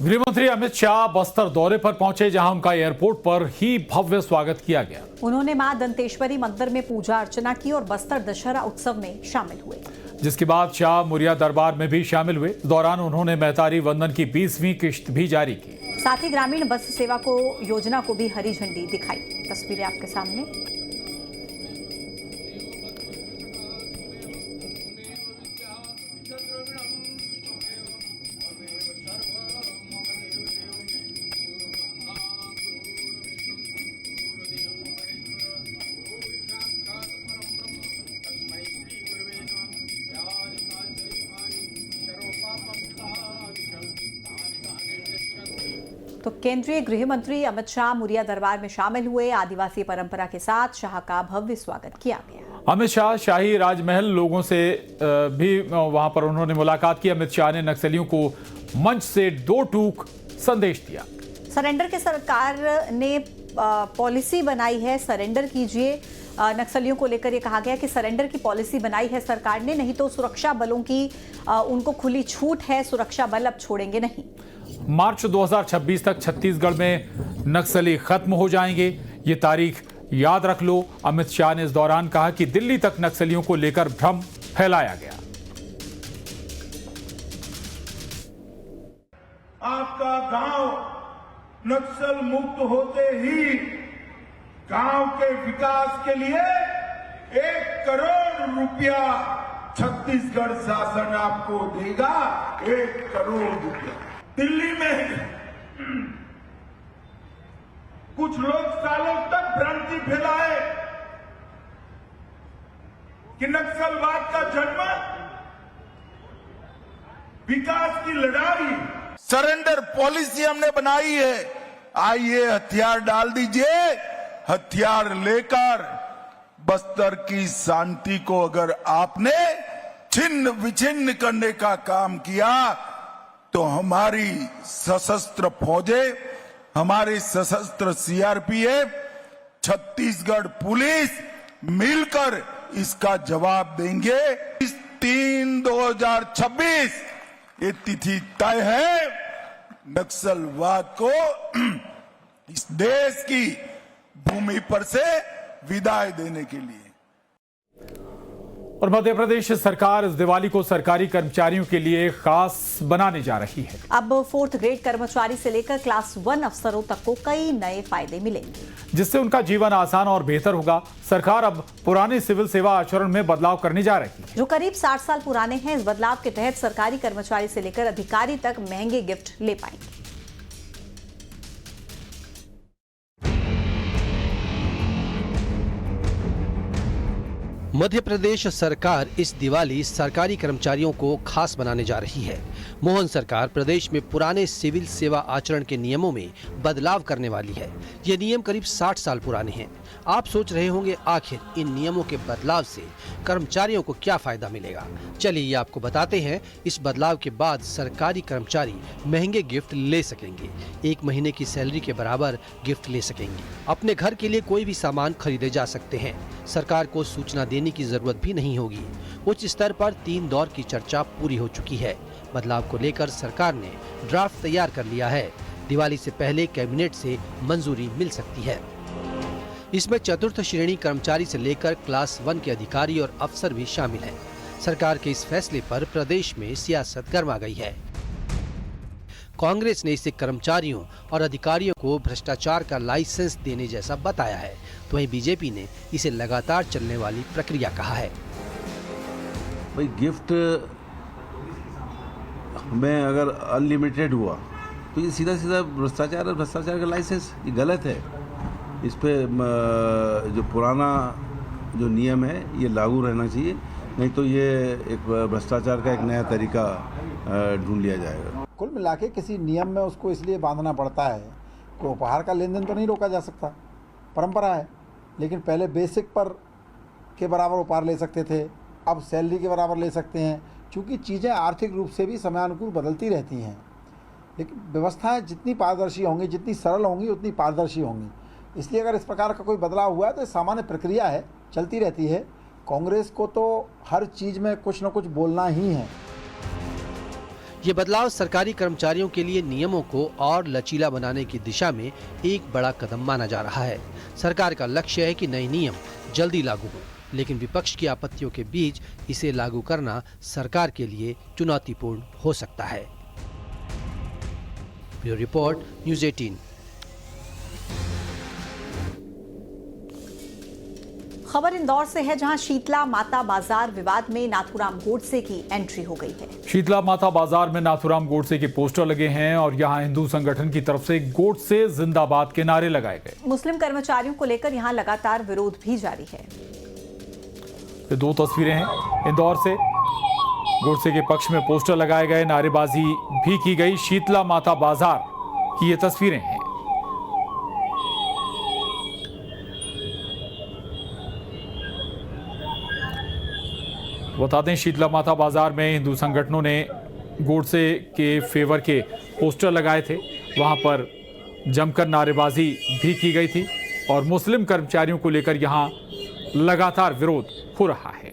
गृहमंत्री अमित शाह बस्तर दौरे पर पहुंचे, जहां उनका एयरपोर्ट पर ही भव्य स्वागत किया गया। उन्होंने मां दंतेश्वरी मंदिर में पूजा अर्चना की और बस्तर दशहरा उत्सव में शामिल हुए, जिसके बाद शाह मुरिया दरबार में भी शामिल हुए। इस दौरान उन्होंने महतारी वंदन की 20वीं किश्त भी जारी की। साथ ही ग्रामीण बस सेवा को योजना को भी हरी झंडी दिखाई। तस्वीरें आपके सामने। तो केंद्रीय गृह मंत्री अमित शाह मुरिया दरबार में शामिल हुए। आदिवासी परंपरा के साथ शाह का भव्य स्वागत किया गया। अमित शाह शाही राजमहल लोगों से भी वहां पर उन्होंने मुलाकात की। अमित शाह ने नक्सलियों को मंच से दो टूक संदेश दिया। सरेंडर के सरकार ने पॉलिसी बनाई है, सरेंडर कीजिए। नक्सलियों को लेकर ये कहा गया कि सरेंडर की पॉलिसी बनाई है सरकार ने, नहीं तो सुरक्षा बलों की उनको खुली छूट है, सुरक्षा बल अब छोड़ेंगे नहीं। मार्च 2026 तक छत्तीसगढ़ में नक्सली खत्म हो जाएंगे, ये तारीख याद रख लो। अमित शाह ने इस दौरान कहा कि दिल्ली तक नक्सलियों को लेकर भ्रम फैलाया गया। आपका गांव नक्सल मुक्त होते ही गांव के विकास के लिए 1 करोड़ रुपया छत्तीसगढ़ शासन आपको देगा। 1 करोड़ रुपया। दिल्ली में कुछ लोग सालों तक भ्रांति फैलाए कि नक्सलवाद का जन्म विकास की लड़ाई, सरेंडर पॉलिसी हमने बनाई है। आइए हथियार डाल दीजिए, हथियार लेकर बस्तर की शांति को अगर आपने छिन्न विछिन्न करने का काम किया तो हमारी सशस्त्र फौजें, हमारी सशस्त्र सीआरपीएफ, छत्तीसगढ़ पुलिस मिलकर इसका जवाब देंगे। 3/2026 ये तिथि तय है नक्सलवाद को इस देश की भूमि पर से विदाई देने के लिए। और मध्य प्रदेश सरकार इस दिवाली को सरकारी कर्मचारियों के लिए खास बनाने जा रही है। अब 4th ग्रेड कर्मचारी से लेकर क्लास 1 अफसरों तक को कई नए फायदे मिलेंगे, जिससे उनका जीवन आसान और बेहतर होगा। सरकार अब पुराने सिविल सेवा आचरण में बदलाव करने जा रही है, जो करीब 60 साल पुराने हैं। इस बदलाव के तहत सरकारी कर्मचारी से लेकर अधिकारी तक महंगे गिफ्ट ले पाएंगे। मध्य प्रदेश सरकार इस दिवाली सरकारी कर्मचारियों को खास बनाने जा रही है। मोहन सरकार प्रदेश में पुराने सिविल सेवा आचरण के नियमों में बदलाव करने वाली है। ये नियम करीब 60 साल पुराने हैं। आप सोच रहे होंगे आखिर इन नियमों के बदलाव से कर्मचारियों को क्या फायदा मिलेगा। चलिए ये आपको बताते हैं। इस बदलाव के बाद सरकारी कर्मचारी महंगे गिफ्ट ले सकेंगे। 1 महीने की सैलरी के बराबर गिफ्ट ले सकेंगे। अपने घर के लिए कोई भी सामान खरीदे जा सकते हैं। सरकार को सूचना देने की जरूरत भी नहीं होगी। उच्च स्तर पर 3 दौर की चर्चा पूरी हो चुकी है। बदलाव को लेकर सरकार ने ड्राफ्ट तैयार कर लिया है। दिवाली से पहले कैबिनेट से मंजूरी मिल सकती है। इसमें 4th श्रेणी कर्मचारी से लेकर क्लास 1 के अधिकारी और अफसर भी शामिल हैं। सरकार के इस फैसले पर प्रदेश में सियासत गर्मा गई है। कांग्रेस ने इसे कर्मचारियों और अधिकारियों को भ्रष्टाचार का लाइसेंस देने जैसा बताया है, तो वहीं बीजेपी ने इसे लगातार चलने वाली प्रक्रिया कहा है। भाई गिफ्ट में अगर अनलिमिटेड हुआ तो ये सीधा सीधा भ्रष्टाचार और भ्रष्टाचार का लाइसेंस, ये गलत है। इस पे जो पुराना जो नियम है ये लागू रहना चाहिए, नहीं तो ये एक भ्रष्टाचार का एक नया तरीका ढूंढ लिया जाएगा। कुल मिला के किसी नियम में उसको इसलिए बांधना पड़ता है कि उपहार का लेन देन तो नहीं रोका जा सकता, परंपरा है। लेकिन पहले बेसिक पर के बराबर उपहार ले सकते थे, अब सैलरी के बराबर ले सकते हैं। चूँकि चीज़ें आर्थिक रूप से भी समयानुकूल बदलती रहती हैं, लेकिन व्यवस्थाएं जितनी पारदर्शी होंगी, जितनी सरल होंगी, उतनी पारदर्शी होंगी। इसलिए अगर इस प्रकार का कोई बदलाव हुआ है तो सामान्य प्रक्रिया है, चलती रहती है। कांग्रेस को तो हर चीज़ में कुछ न कुछ बोलना ही है। ये बदलाव सरकारी कर्मचारियों के लिए नियमों को और लचीला बनाने की दिशा में एक बड़ा कदम माना जा रहा है। सरकार का लक्ष्य है कि नए नियम जल्दी लागू हो, लेकिन विपक्ष की आपत्तियों के बीच इसे लागू करना सरकार के लिए चुनौतीपूर्ण हो सकता है। Bureau report, news 18। खबर इंदौर से है, जहां शीतला माता बाजार विवाद में नाथूराम गोडसे की एंट्री हो गई है। शीतला माता बाजार में नाथूराम गोडसे के पोस्टर लगे हैं और यहां हिंदू संगठन की तरफ से गोडसे जिंदाबाद के नारे लगाए गए। मुस्लिम कर्मचारियों को लेकर यहां लगातार विरोध भी जारी है। ये दो तस्वीरें हैं इंदौर से। गोडसे के पक्ष में पोस्टर लगाए गए, नारेबाजी भी की गई। शीतला माता बाजार की ये तस्वीरें हैं। बता दें, शीतला माता बाजार में हिंदू संगठनों ने गोडसे के फेवर के पोस्टर लगाए थे। वहां पर जमकर नारेबाजी भी की गई थी और मुस्लिम कर्मचारियों को लेकर यहां लगातार विरोध हो रहा है।